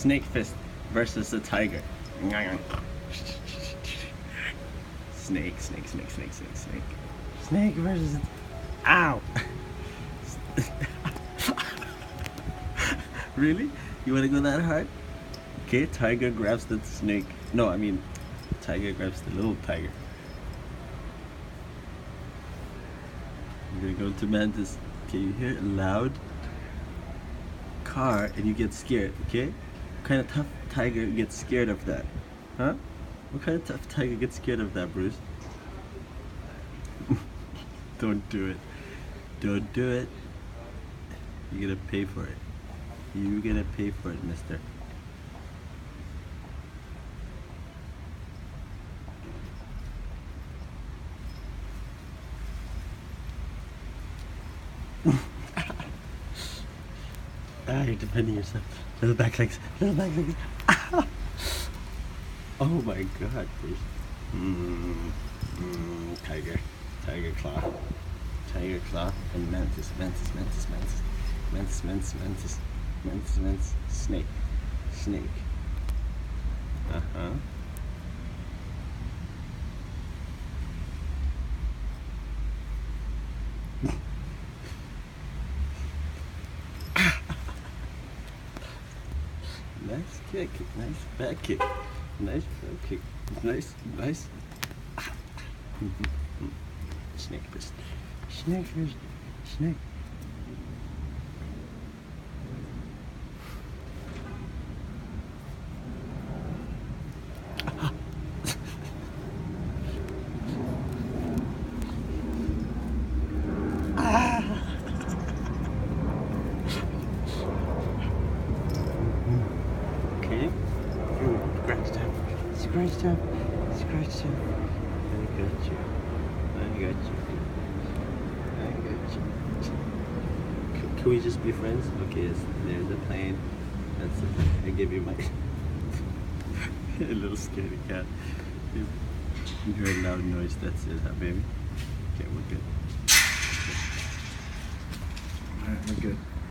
snake fist versus a tiger. Snake, snake, snake, snake, snake, snake. Snake versus... Ow! Really? You wanna go that hard? Okay, tiger grabs the snake. No, I mean, tiger grabs the little tiger. I'm gonna go to Mantis. Okay, you hear a loud car and you get scared, okay? What kind of tough tiger gets scared of that? Huh? What kind of tough tiger gets scared of that, Bruce? Don't do it. Don't do it. You're gonna pay for it. You're gonna pay for it, mister. You're defending yourself. Little back legs. Little back legs. Oh my god, Bruce. Tiger. Tiger claw. Tiger claw. And mantis, mantis, mantis, mantis. Mantis, mantis, mantis. Mantis, mantis. Snake. Snake. Uh-huh. Nice kick, nice back kick, nice front kick, nice, nice. Snake fist, snake fist, snake. Okay. Scratch time. Scratch time. Scratch time. I got you. I got you. I got you. Can we just be friends? Okay, yes, there's a plane. That's it. I give you my a little scaredy cat. You heard a loud noise. That's it, huh, baby? Okay, we're good. Alright, we're good.